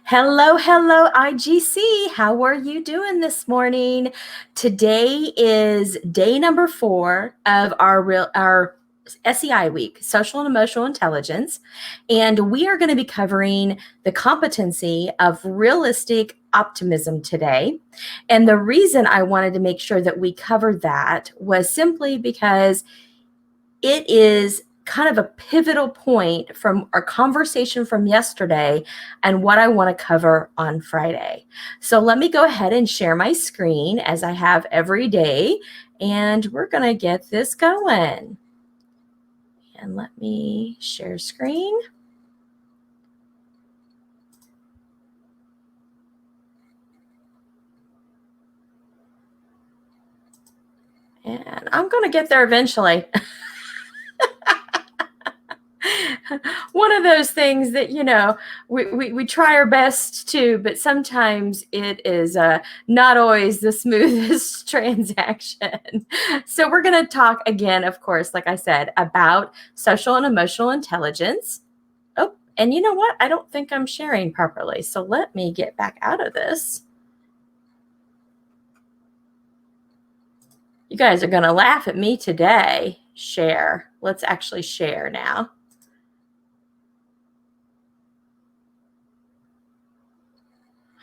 Hello, hello, IGC. How are you doing this morning? Today is day number 4 of our SEI week, Social and Emotional Intelligence, and we are going to be covering the competency of realistic optimism today. And the reason I wanted to make sure that we covered that was simply because it is kind of a pivotal point from our conversation from yesterday and what I want to cover on Friday. So let me go ahead and share my screen as I have every day, and we're going to get this going. And let me share screen. And I'm going to get there eventually. One of those things that, we try our best to, but sometimes it is not always the smoothest transaction. So we're going to talk again, of course, like I said, about social and emotional intelligence. Oh, and you know what? I don't think I'm sharing properly. So let me get back out of this. You guys are going to laugh at me today. Share. Let's actually share now.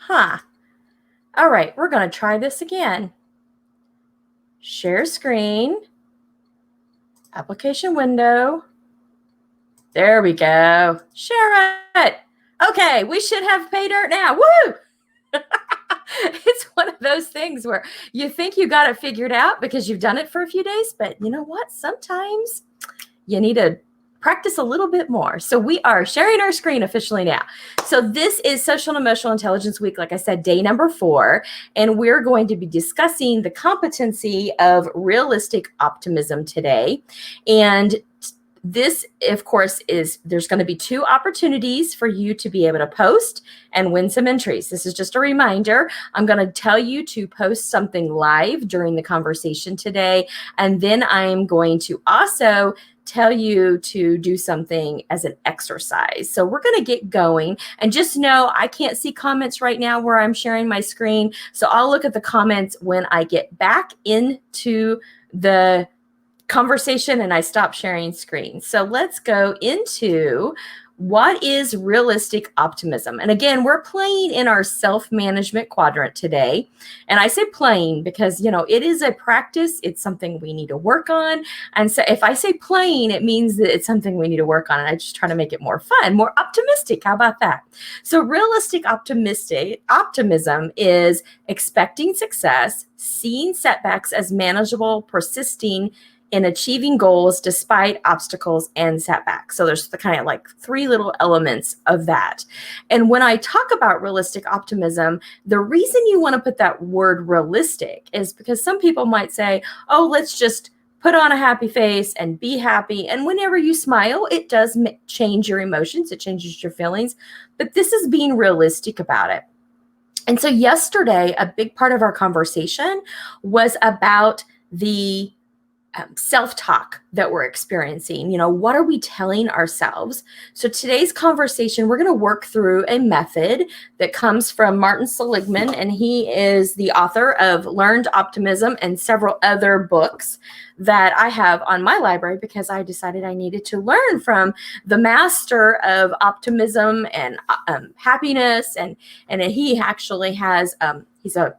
Huh. All right, we're going to try this again. Share screen. Application window. There we go. Share it. Okay, we should have pay dirt now. Woo! It's one of those things where you think you got it figured out because you've done it for a few days, but you know what? Sometimes you need to practice a little bit more. So we are sharing our screen officially now. So this is Social and Emotional Intelligence Week, like I said, day number 4, and we're going to be discussing the competency of realistic optimism today. And this, of course, there's going to be 2 opportunities for you to be able to post and win some entries. This is just a reminder. I'm going to tell you to post something live during the conversation today, and then I'm going to also tell you to do something as an exercise. So we're going to get going, and just know I can't see comments right now where I'm sharing my screen. So I'll look at the comments when I get back into the conversation and I stop sharing screen. So let's go into what is realistic optimism. And again, we're playing in our self-management quadrant today. And I say playing because, it is a practice. It's something we need to work on. And so if I say playing, it means that it's something we need to work on. And I just try to make it more fun, more optimistic. How about that? So realistic optimism is expecting success, seeing setbacks as manageable, persisting in achieving goals despite obstacles and setbacks. So there's the kind of like 3 little elements of that. And when I talk about realistic optimism, the reason you want to put that word realistic is because some people might say, oh, let's just put on a happy face and be happy. And whenever you smile, it does change your emotions. It changes your feelings. But this is being realistic about it. And so yesterday, a big part of our conversation was about the self-talk that we're experiencing. What are we telling ourselves? So today's conversation, we're going to work through a method that comes from Martin Seligman, and he is the author of Learned Optimism and several other books that I have on my library because I decided I needed to learn from the master of optimism and happiness. And he actually has, he's a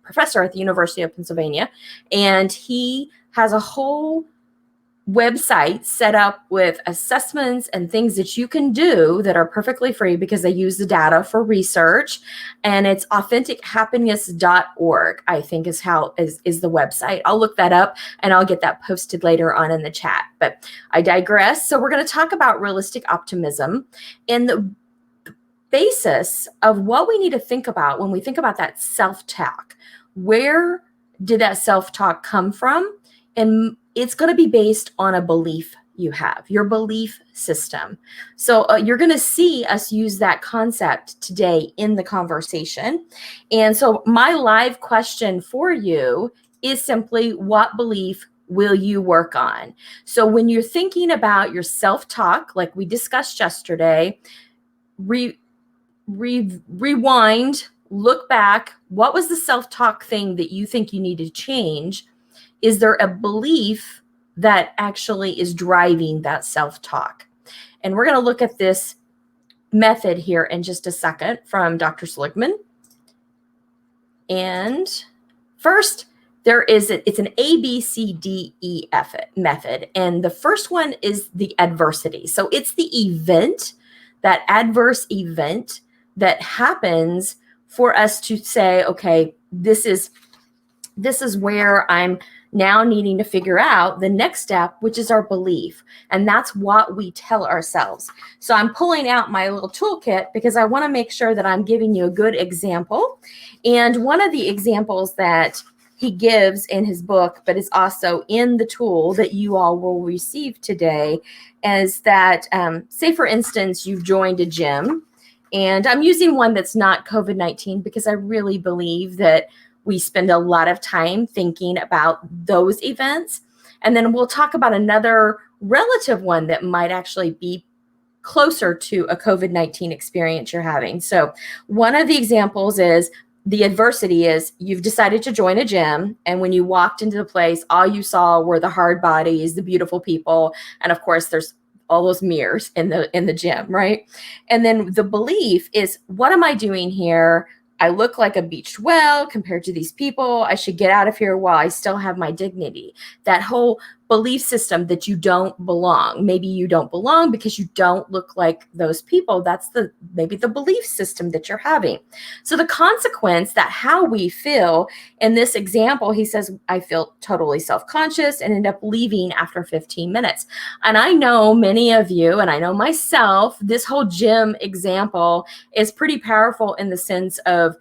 professor at the University of Pennsylvania, and he has a whole website set up with assessments and things that you can do that are perfectly free because they use the data for research. And it's AuthenticHappiness.org, I think is the website. I'll look that up and I'll get that posted later on in the chat. But I digress. So we're going to talk about realistic optimism and the basis of what we need to think about when we think about that self-talk. Where did that self-talk come from? And it's going to be based on a belief you have, your belief system. So you're going to see us use that concept today in the conversation. And so my live question for you is simply, what belief will you work on? So when you're thinking about your self-talk, like we discussed yesterday, rewind, look back. What was the self-talk thing that you think you need to change? Is there a belief that actually is driving that self-talk? And we're going to look at this method here in just a second from Dr. Seligman. And first, it's an ABCDE method. And the first one is the adversity. So it's the event, that adverse event that happens for us to say, okay, this is where I'm now needing to figure out the next step, which is our belief. And that's what we tell ourselves. So I'm pulling out my little toolkit because I want to make sure that I'm giving you a good example. And one of the examples that he gives in his book, but is also in the tool that you all will receive today, is that, say, for instance, you've joined a gym. And I'm using one that's not COVID-19 because I really believe that we spend a lot of time thinking about those events. And then we'll talk about another relative one that might actually be closer to a COVID-19 experience you're having. So one of the examples is the adversity is you've decided to join a gym. And when you walked into the place, all you saw were the hard bodies, the beautiful people. And of course, there's all those mirrors in the gym, right? And then the belief is, what am I doing here? I look like a beached whale compared to these people. I should get out of here while I still have my dignity. That whole belief system that you don't belong. Maybe you don't belong because you don't look like those people. That's maybe the belief system that you're having. So the consequence that how we feel in this example, he says, I feel totally self-conscious and end up leaving after 15 minutes. And I know many of you, and I know myself, this whole gym example is pretty powerful in the sense of,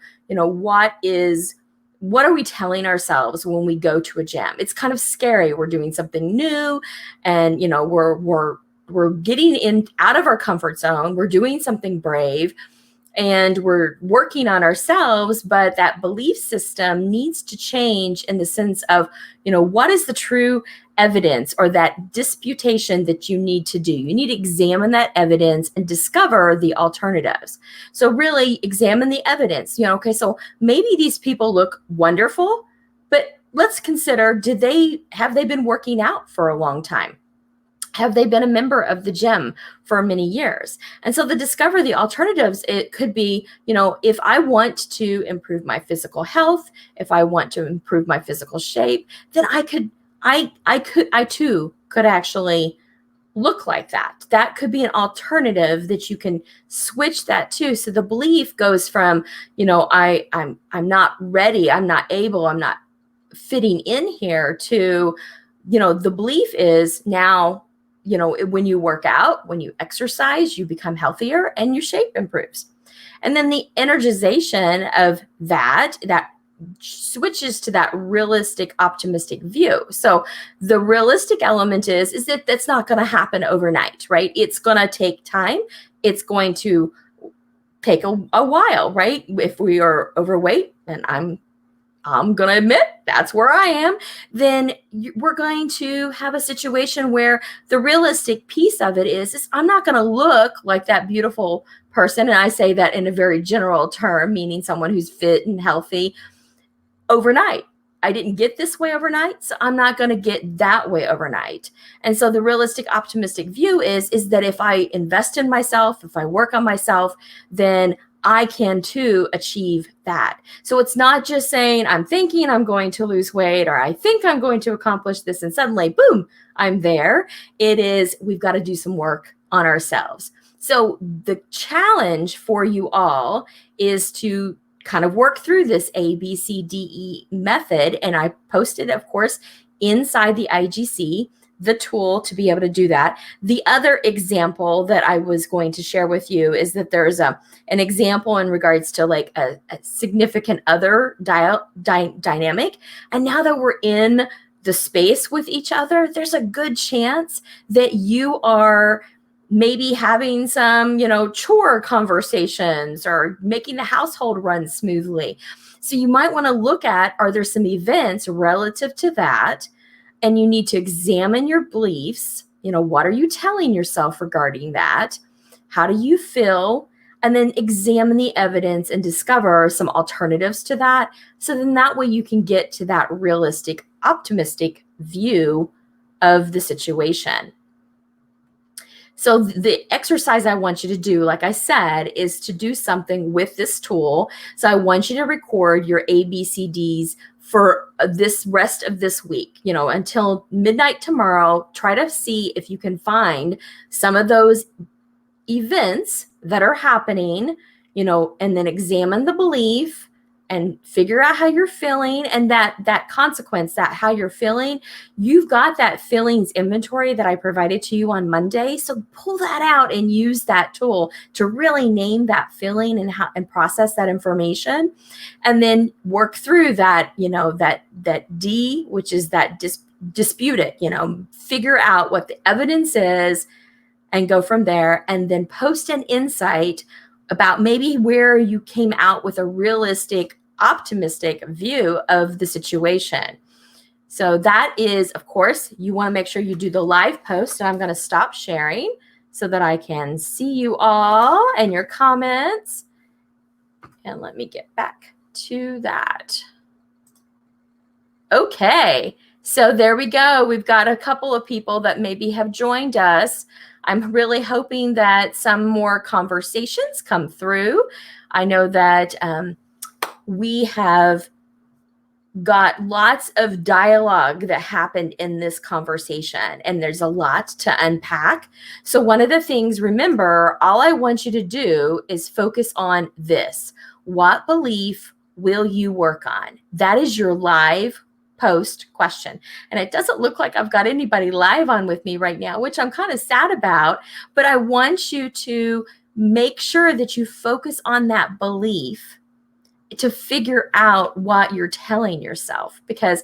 what are we telling ourselves when we go to a gym? It's kind of scary. We're doing something new, and we're getting out of our comfort zone. We're doing something brave, and we're working on ourselves, but that belief system needs to change in the sense of, what is the true evidence or that disputation that you need to do? You need to examine that evidence and discover the alternatives. So really examine the evidence. Okay, so maybe these people look wonderful, but let's consider, have they been working out for a long time? Have they been a member of the gym for many years? And so to discover the alternatives, it could be, if I want to improve my physical health, if I want to improve my physical shape, then I too could actually look like that. That could be an alternative that you can switch that to. So the belief goes from, I'm not ready, I'm not able, I'm not fitting in here, to, the belief is now, when you work out, when you exercise, you become healthier and your shape improves. And then the energization of that switches to that realistic, optimistic view. So the realistic element is that that's not going to happen overnight, right? It's going to take time. It's going to take a while, right? If we are overweight, and I'm going to admit that's where I am, then we're going to have a situation where the realistic piece of it is I'm not going to look like that beautiful person. And I say that in a very general term, meaning someone who's fit and healthy overnight. I didn't get this way overnight, so I'm not going to get that way overnight. And so the realistic, optimistic view is that if I invest in myself, if I work on myself, then I can too achieve that. So it's not just saying I'm thinking I'm going to lose weight, or I think I'm going to accomplish this, and suddenly, boom, I'm there. It is, we've got to do some work on ourselves. So the challenge for you all is to kind of work through this ABCDE method. And I posted, of course, inside the IGC, the tool to be able to do that. The other example that I was going to share with you is that there's an example in regards to like a significant other dynamic. And now that we're in the space with each other, there's a good chance that you are maybe having some, chore conversations or making the household run smoothly. So you might want to look at, are there some events relative to that? And you need to examine your beliefs. What are you telling yourself regarding that? How do you feel? and then examine the evidence and discover some alternatives to that. So then that way you can get to that realistic, optimistic view of the situation. So the exercise I want you to do, like I said, is to do something with this tool. So I want you to record your ABCDs for this rest of this week, until midnight tomorrow. Try to see if you can find some of those events that are happening, and then examine the belief and figure out how you're feeling, and that consequence, that how you're feeling. You've got that feelings inventory that I provided to you on Monday. So pull that out and use that tool to really name that feeling and process that information, and then work through that, that D, which is that dispute it, figure out what the evidence is and go from there, and then post an insight about maybe where you came out with a realistic, optimistic view of the situation. So that is, of course, you want to make sure you do the live post. And I'm going to stop sharing so that I can see you all and your comments. And let me get back to that. Okay, so there we go. We've got a couple of people that maybe have joined us. I'm really hoping that some more conversations come through. I know that we have got lots of dialogue that happened in this conversation, and there's a lot to unpack. So one of the things, remember, all I want you to do is focus on this. What belief will you work on? That is your live post question. And it doesn't look like I've got anybody live on with me right now, which I'm kind of sad about, but I want you to make sure that you focus on that belief to figure out what you're telling yourself, because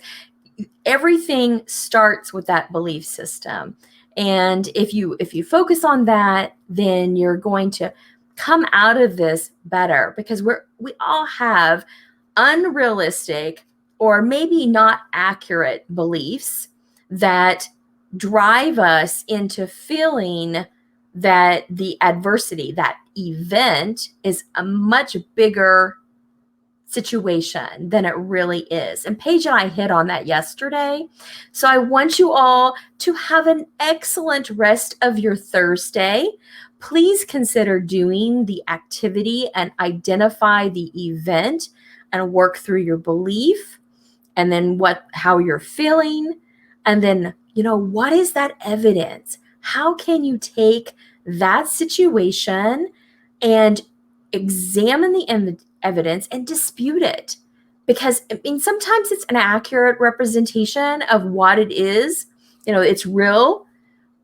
everything starts with that belief system. And if you focus on that, then you're going to come out of this better, because we all have unrealistic or maybe not accurate beliefs that drive us into feeling that the adversity, that event, is a much bigger situation than it really is. And Paige and I hit on that yesterday. So I want you all to have an excellent rest of your Thursday. Please consider doing the activity and identify the event and work through your belief, and then how you're feeling, and then, what is that evidence? How can you take that situation and examine the evidence and dispute it? Because sometimes it's an accurate representation of what it is. It's real,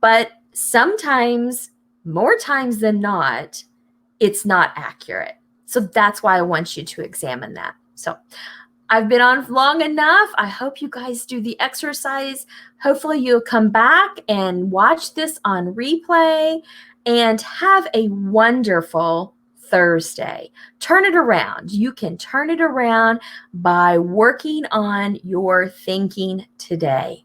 but sometimes, more times than not, it's not accurate. So that's why I want you to examine that. So I've been on long enough. I hope you guys do the exercise. Hopefully you'll come back and watch this on replay, and have a wonderful Thursday. Turn it around. You can turn it around by working on your thinking today.